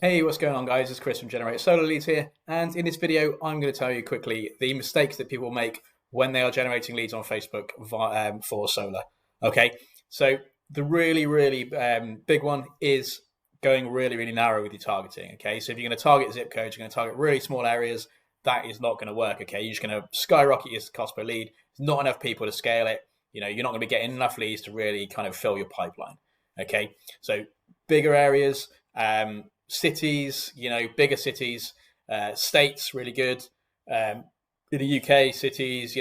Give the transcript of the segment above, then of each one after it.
Hey, what's going on, guys? It's Chris from Generate Solar Leads here, and in this video, I'm going to tell you quickly the mistakes that people make when they are generating leads on Facebook for solar. Okay, so the really big one is going really narrow with your targeting. Okay, so if you're going to target zip codes, you're going to target really small areas. That is not going to work. Okay, you're just going to skyrocket your cost per lead. There's not enough people to scale it. You know, you're not going to be getting enough leads to really kind of fill your pipeline. Okay, so bigger areas. Cities, bigger cities, states, really good. In the UK, cities,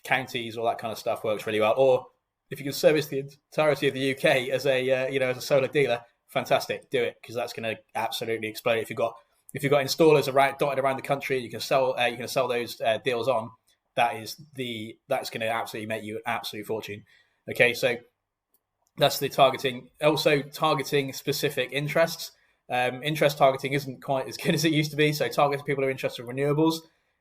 counties, all that kind of stuff works really well. Or if you can service the entirety of the UK as as a solar dealer, fantastic, do it, because that's going to absolutely explode. If you've got installers dotted around the country, you can sell those deals on. That's going to absolutely make you an absolute fortune. Okay, so that's the targeting. Also, targeting specific interests. Interest targeting isn't quite as good as it used to be. So targeting people who are interested in renewables,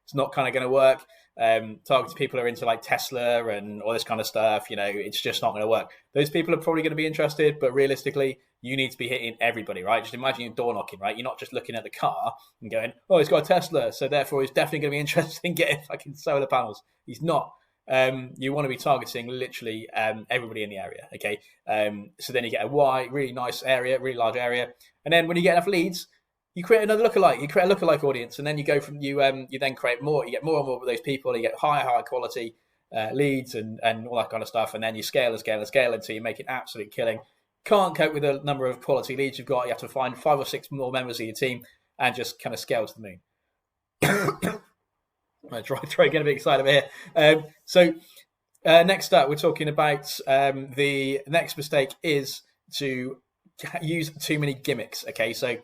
it's not kind of going to work. Targeting people who are into like Tesla and all this kind of stuff, it's just not going to work. Those people are probably going to be interested, but realistically, you need to be hitting everybody, right? Just imagine you're door knocking, right? You're not just looking at the car and going, oh, he's got a Tesla, so therefore he's definitely going to be interested in getting fucking solar panels. He's not. You want to be targeting literally everybody in the area, okay? So then you get a wide, really nice area, really large area, and then when you get enough leads, you create another lookalike. You create a lookalike audience, and then you go from you then create more. You get more and more of those people. You get higher quality leads and all that kind of stuff, and then you scale until you make an absolute killing. Can't cope with the number of quality leads you've got. You have to find 5 or 6 more members of your team and just kind of scale to the moon. I'm try get a bit excited over here. Next up, we're talking about the next mistake is to use too many gimmicks. Okay, so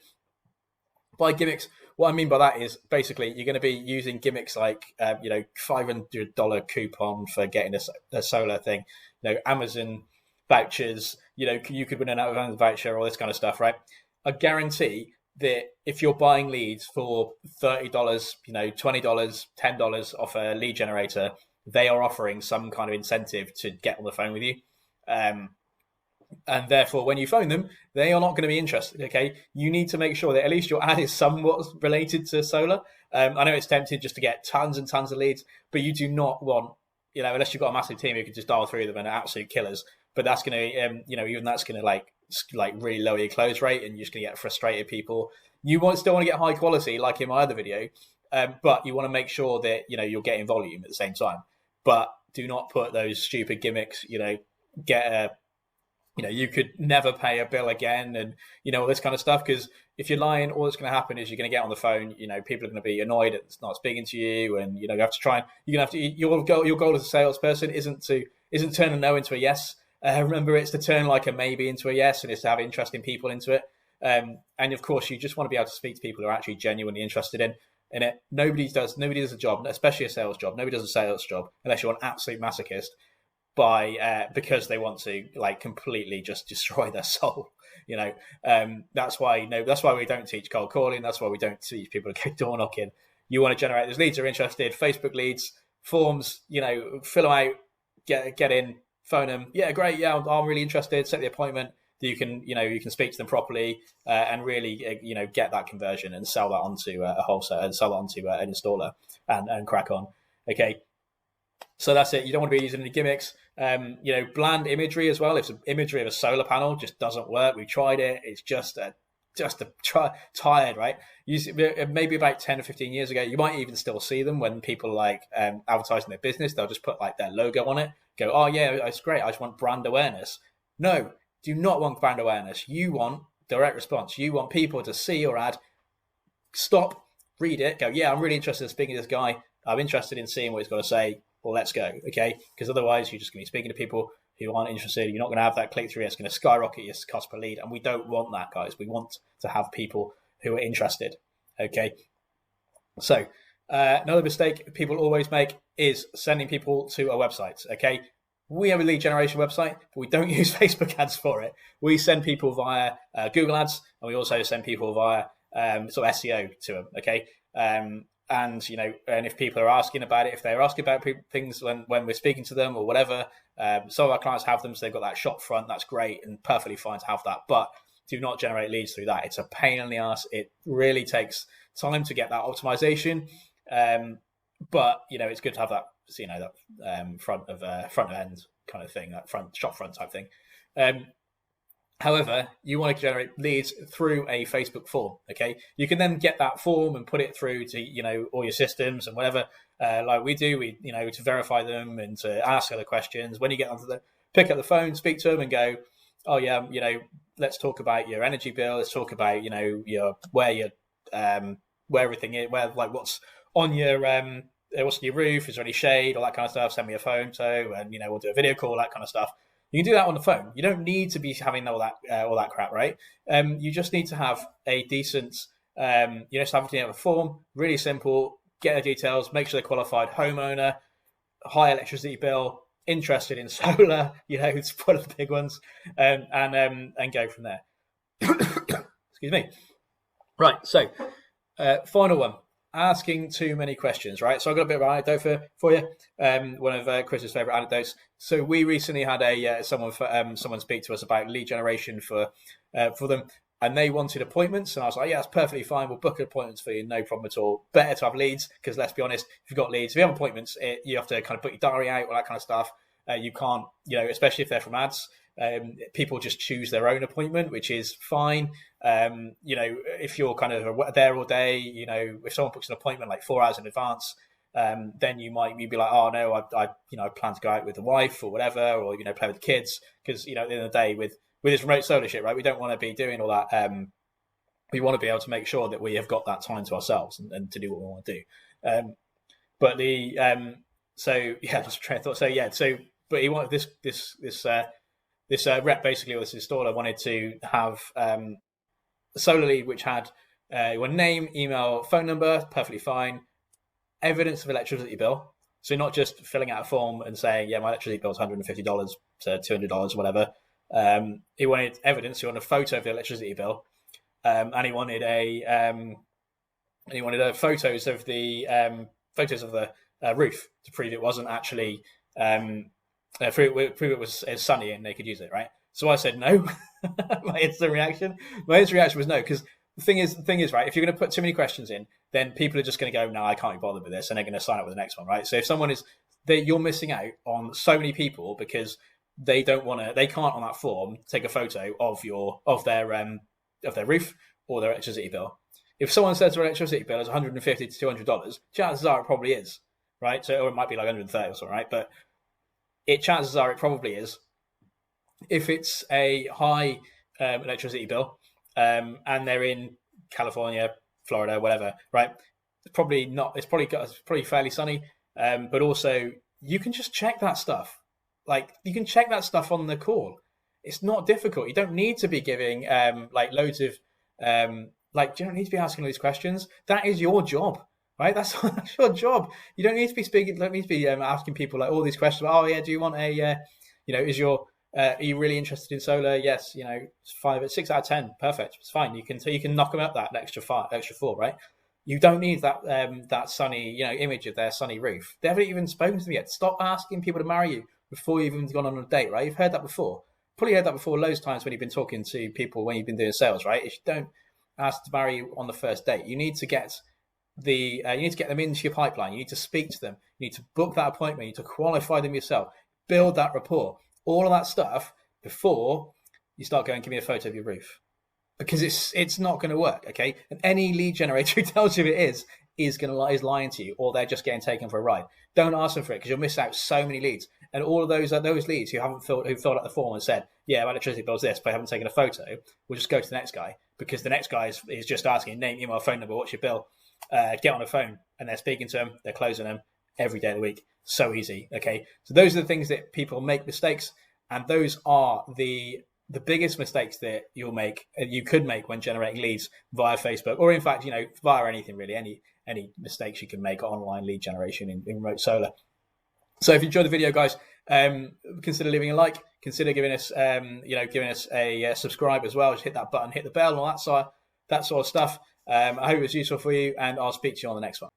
by gimmicks, what I mean by that is basically you're going to be using gimmicks like $500 coupon for getting a solar thing, Amazon vouchers. You could win an Amazon voucher, all this kind of stuff, right? I guarantee that if you're buying leads for $30, $20, $10 off a lead generator, they are offering some kind of incentive to get on the phone with you. And therefore, when you phone them, they are not going to be interested, okay? You need to make sure that at least your ad is somewhat related to solar. I know it's tempting just to get tons and tons of leads, but you do not want, unless you've got a massive team who can just dial through them and are absolute killers. But that's going to, even that's going to like really lower your close rate, and you're just going to get frustrated people. You still want to get high quality, like in my other video, but you want to make sure that you're getting volume at the same time. But do not put those stupid gimmicks. You could never pay a bill again, and all this kind of stuff. Because if you're lying, all that's going to happen is you're going to get on the phone. People are going to be annoyed at not speaking to you, and you have to try and your goal as a salesperson isn't turn a no into a yes. Remember, it's to turn like a maybe into a yes, and it's to have interesting people into it. And of course, you just want to be able to speak to people who are actually genuinely interested in it. Nobody does a job, especially a sales job. Nobody does a sales job unless you're an absolute masochist because they want to completely just destroy their soul. That's why we don't teach cold calling. That's why we don't teach people to go door knocking. You want to generate those leads who are interested. Facebook leads, forms, fill them out, get in. Phone them. Yeah, great. Yeah, I'm really interested. Set the appointment. That you can speak to them properly and really get that conversion and sell that onto a wholesaler and sell that onto an installer and crack on. Okay, so that's it. You don't want to be using any gimmicks. Bland imagery as well. If the imagery of a solar panel just doesn't work, we tried it. It's just tired, right? Maybe about 10 or 15 years ago, you might even still see them when people advertising their business. They'll just put their logo on it. Go, oh yeah, it's great. I just want brand awareness. No, do not want brand awareness. You want direct response. You want people to see your ad, stop, read it, go, yeah, I'm really interested in speaking to this guy. I'm interested in seeing what he's got to say. Well, let's go, okay? Because otherwise, you're just going to be speaking to people who aren't interested. You're not going to have that click-through. It's going to skyrocket your cost per lead, and we don't want that, guys. We want to have people who are interested, okay? So another mistake people always make is sending people to a website, okay? We have a lead generation website, but we don't use Facebook ads for it. We send people via Google ads, and we also send people via sort of SEO to them, okay? And if people are asking about it, if they're asking about things when we're speaking to them or whatever, some of our clients have them, so they've got that shop front. That's great and perfectly fine to have that. But do not generate leads through that. It's a pain in the ass. It really takes time to get that optimization. But it's good to have that, that front of end kind of thing, that shop front type thing. However, you want to generate leads through a Facebook form. Okay, you can then get that form and put it through to all your systems and whatever, like we do. We to verify them and to ask other questions. When you get onto pick up the phone, speak to them, and go, oh yeah, let's talk about your energy bill. Let's talk about where everything is, what's on your what's on your roof. Is there any shade? All that kind of stuff. Send me a photo, and we'll do a video call. That kind of stuff. You can do that on the phone. You don't need to be having all that crap, right? You just need to have a decent, just have a form, really simple. Get the details, make sure they're qualified homeowner, high electricity bill, interested in solar. It's one of the big ones, and go from there. Excuse me. Right. So, final one. Asking too many questions, right? So I've got a bit of an anecdote for you. One of Chris's favorite anecdotes. So we recently had someone speak to us about lead generation for them, and they wanted appointments, and I was like, yeah, that's perfectly fine. We'll book appointments for you, no problem at all. Better to have leads, because let's be honest, if you've got leads, if you have appointments, you have to kind of put your diary out, all that kind of stuff. You can't, especially if they're from ads. People just choose their own appointment, which is fine. If you're kind of there all day, if someone books an appointment like 4 hours in advance, then you'd be like, oh no, I plan to go out with the wife or whatever, or play with the kids, because at the end of the day with this remote solar shit, right, we don't want to be doing all that. We want to be able to make sure that we have got that time to ourselves and to do what we want to do. But that's a train of thought. But he wanted this rep, basically, or this installer wanted to have a solar lead which had your name, email, phone number, perfectly fine, evidence of electricity bill. So not just filling out a form and saying, yeah, my electricity bill is $150 to $200, whatever. He wanted evidence. He wanted a photo of the electricity bill, and he wanted photos of the roof to prove it wasn't actually. Prove it was sunny and they could use it, right? So I said no. My instant reaction was no, because the thing is, right, if you're going to put too many questions in, then people are just going to go, no, I can't be bothered with this, and they're going to sign up with the next one, right? So if someone you're missing out on so many people because they can't on that form take a photo of their roof or their electricity bill. If someone says their electricity bill is $150 to $200, chances are it probably is, right? So, or it might be like 130 or something, right? But chances are it probably is. If it's a high electricity bill and they're in California, Florida, whatever, right? It's probably not. It's probably fairly sunny, but also you can just check that stuff. Like you can check that stuff on the call. It's not difficult. You don't need to be giving loads of you don't need to be asking all these questions. That is your job. Right, that's your job. You don't need to be speaking. Don't need to be asking people like all these questions. Oh yeah, do you want a? Are you really interested in solar? Yes. 6 out of 10, perfect. It's fine. You can knock them up that extra 4, right? You don't need that sunny image of their sunny roof. They haven't even spoken to them yet. Stop asking people to marry you before you've even gone on a date, right? You've heard that before. Probably heard that before loads of times when you've been talking to people when you've been doing sales, right? If you don't ask to marry you on the first date, you need to get you need to get them into your pipeline. You need to speak to them. You need to book that appointment. You need to qualify them yourself. Build that rapport. All of that stuff before you start going, give me a photo of your roof, because it's not going to work. Okay, and any lead generator who tells you it is lying to you, or they're just getting taken for a ride. Don't ask them for it, because you'll miss out so many leads. And all of those leads who filled out the form and said, yeah, my electricity bill's this, but I haven't taken a photo, will just go to the next guy, because the next guy is just asking name, email, phone number, what's your bill. Get on the phone, and they're speaking to them, they're closing them every day of the week. So easy. Okay, so those are the things that people make mistakes, and those are the biggest mistakes that you could make when generating leads via Facebook, or in fact, via anything really, any mistakes you can make online lead generation in remote solar. So if you enjoyed the video, guys, consider leaving a like, consider giving us a subscribe as well. Just hit that button, hit the bell, and all that sort of stuff. I hope it was useful for you, and I'll speak to you on the next one.